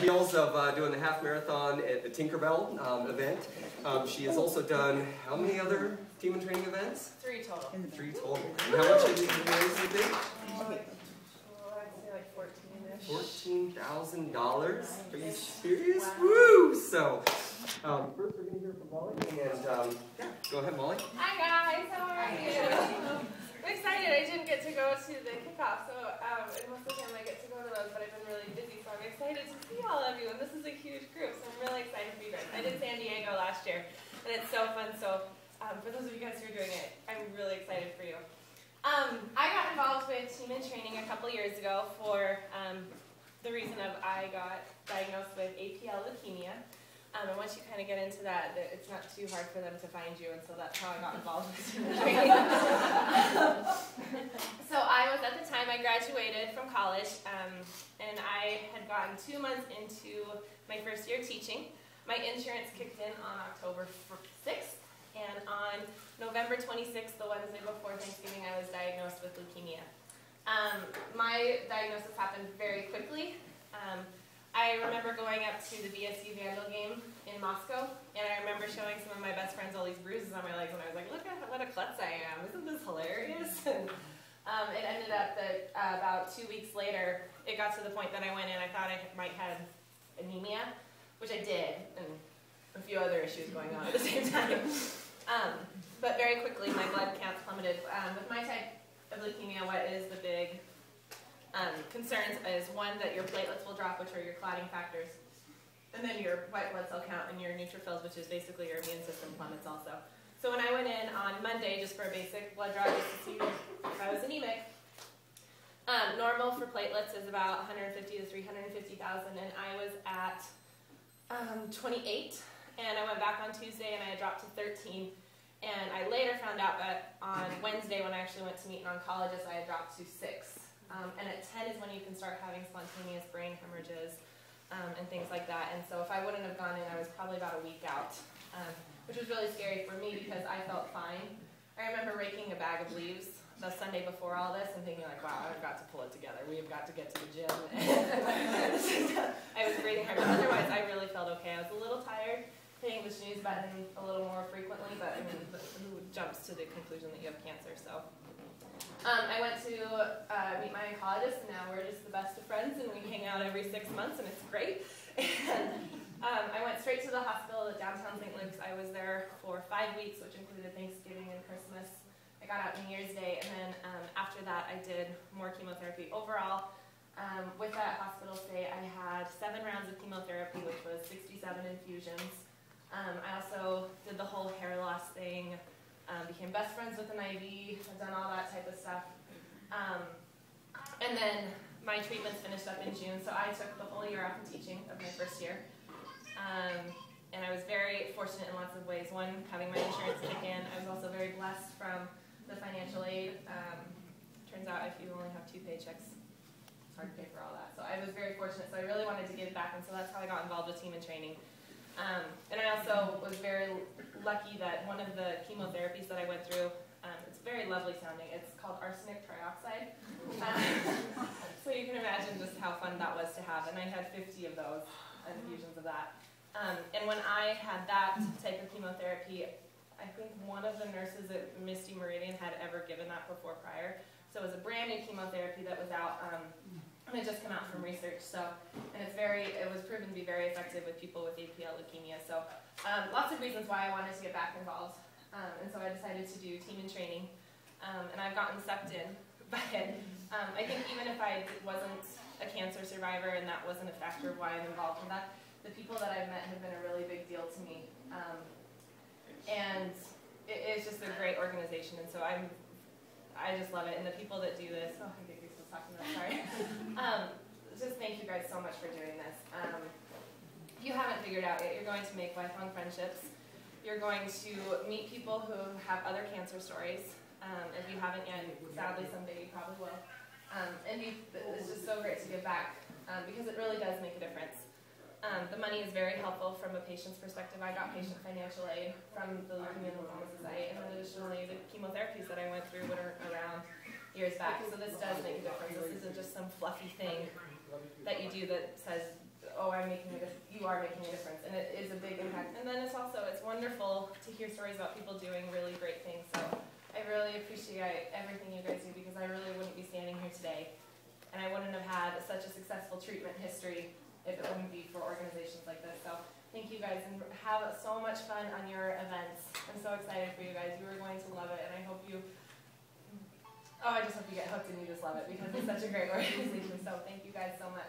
heels of doing the half marathon at the Tinkerbell event. She has also done how many other team and training events? 3 total. 3 total. And how much have you raised, you think? I'd say like 14-ish. $14,000? Are you serious? Woo! So, first we're going to hear from Molly, and yeah, go ahead, Molly. Hi guys, how are you? I'm excited. I didn't get to go to the kickoff, so and most of the time I get to go to those, but I've been really busy, so I'm excited to see all of you, and this is a huge group, so I'm really excited for you guys. I did San Diego last year, and it's so fun, so for those of you guys who are doing it, I'm really excited for you. I got involved with Team in Training a couple years ago for the reason of I got diagnosed with APL leukemia. And once you kind of get into that, it's not too hard for them to find you, and so that's how I got involved with Team in Training. So I was, at the time, I graduated from college, and I had gotten 2 months into my first year teaching. My insurance kicked in on October 6th, and on November 26th, the Wednesday before Thanksgiving, I was diagnosed with leukemia. My diagnosis happened very quickly. I remember going up to the BSU Vandal game in Moscow, and I remember showing some of my best friends all these bruises on my legs, and I was like, look at what a klutz I am. Isn't this hilarious? And it ended up that about 2 weeks later, it got to the point that I went in, I thought I might have anemia, which I did, and a few other issues going on at the same time. But very quickly, my blood counts plummeted. With my type of leukemia, what is the big concerns is, one, that your platelets will drop, which are your clotting factors, and then your white blood cell count and your neutrophils, which is basically your immune system, plummets also. So when I went in on Monday just for a basic blood draw just to see if I was anemic, normal for platelets is about 150 to 350,000, and I was at 28, and I went back on Tuesday and I had dropped to 13, and I later found out that on Wednesday when I actually went to meet an oncologist, I had dropped to 6. And at 10 is when you can start having spontaneous brain hemorrhages and things like that. And so if I wouldn't have gone in, I was probably about a week out, which was really scary for me because I felt fine. I remember raking a bag of leaves the Sunday before all this and thinking like, wow, I've got to pull it together. We have got to get to the gym. I was breathing hard, but otherwise I really felt okay. I was a little tired, hitting the snooze button a little more frequently, but I mean, who jumps to the conclusion that you have cancer? So. I went to meet my oncologist, and now we're just the best of friends, and we hang out every 6 months, and it's great. And I went straight to the hospital at downtown St. Luke's. I was there for 5 weeks, which included Thanksgiving and Christmas. I got out New Year's Day, and then after that, I did more chemotherapy. Overall, with that hospital stay, I had 7 rounds of chemotherapy, which was 67 infusions. I also did the whole hair loss thing. Became best friends with an IV, I've done all that type of stuff. And then my treatments finished up in June, so I took the whole year off of teaching of my first year. And I was very fortunate in lots of ways. One, having my insurance kick in. I was also very blessed from the financial aid. Turns out if you only have 2 paychecks, it's hard to pay for all that. So I was very fortunate, so I really wanted to give back, and so that's how I got involved with Team in Training. And I also was very lucky that one of the chemotherapies that I went through, it's very lovely sounding, it's called arsenic trioxide. So you can imagine just how fun that was to have, and I had 50 of those infusions of that. And when I had that type of chemotherapy, I think one of the nurses at Misty Meridian had ever given that before prior. So it was a brand new chemotherapy that was out, and it just came out from research. So, and it was proven to be very effective with people with APL leukemia. So lots of reasons why I wanted to get back involved. And so I decided to do Team in Training. And I've gotten sucked in by it. I think even if I wasn't a cancer survivor and that wasn't a factor of why I'm involved in that, the people that I've met have been a really big deal to me. And it's just a great organization, and so I just love it. And the people that do this, oh, I get goosebumps talking about, sorry. Just thank you guys so much for doing this. If you haven't figured out yet, you're going to make lifelong friendships. You're going to meet people who have other cancer stories. If you haven't yet, sadly someday you probably will. And it's just so great to give back because it really does make a difference. The money is very helpful from a patient's perspective. I got patient financial aid from the Leukemia and Lymphoma Society, and then additionally the chemotherapies that I went through were around years back. So this does make a difference. This isn't just some fluffy thing that you do that says, oh, I'm making making a difference, and it is a big impact. And then it's wonderful to hear stories about people doing really great things. So I really appreciate everything you guys do, because I really wouldn't be standing here today, and I wouldn't have had such a successful treatment history if it wouldn't be for organizations like this. So thank you guys, and have so much fun on your events. I'm so excited for you guys. You are going to love it, and I just hope you get hooked and you just love it, because it's such a great organization. So thank you guys so much.